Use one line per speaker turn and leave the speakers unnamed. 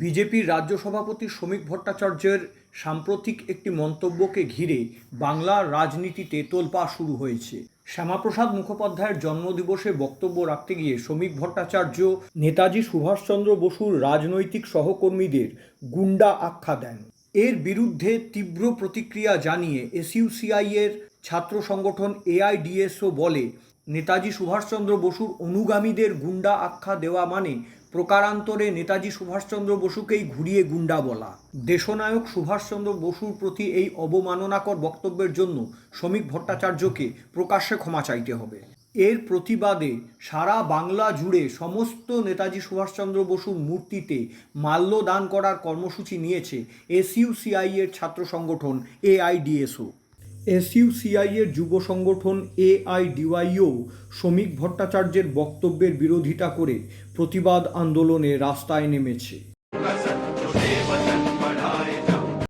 বিজেপির রাজ্য সভাপতি শ্রমিক ভট্টাচার্যের সাম্প্রতিক একটি মন্তব্যকে ঘিরে বাংলার রাজনীতিতে তোলপাড় শুরু হয়েছে। শ্যামাপ্রসাদ মুখোপাধ্যায়ের জন্মদিবসে বক্তব্য রাখতে গিয়ে শ্রমিক ভট্টাচার্য নেতাজি সুভাষচন্দ্র বসুর রাজনৈতিক সহকর্মীদের গুন্ডা আখ্যা দেন। এর বিরুদ্ধে তীব্র প্রতিক্রিয়া জানিয়ে এসইউসিআইয়ের ছাত্র সংগঠন এআইডিএসও বলে, নেতাজি সুভাষচন্দ্র বসুর অনুগামীদের গুন্ডা আখ্যা দেওয়া মানে প্রকারান্তরে নেতাজি সুভাষচন্দ্র বসুকেই ঘুরিয়ে গুন্ডা বলা। দেশনায়ক সুভাষচন্দ্র বসুর প্রতি এই অবমাননাকর বক্তব্যের জন্য শ্রমিক ভট্টাচার্যকে প্রকাশ্যে ক্ষমা চাইতে হবে। এর প্রতিবাদে সারা বাংলা জুড়ে সমস্ত নেতাজি সুভাষচন্দ্র বসুর মূর্তিতে মাল্যদান করার কর্মসূচি নিয়েছে এসইউসিআইয়ের ছাত্র সংগঠন এআইডিএসও। এসইউসিআইয়ের যুব সংগঠন এআইডিওয়াইও শ্রমিক ভট্টাচার্যের বক্তব্যের বিরোধিতা করে প্রতিবাদ আন্দোলনে রাস্তায় নেমেছে।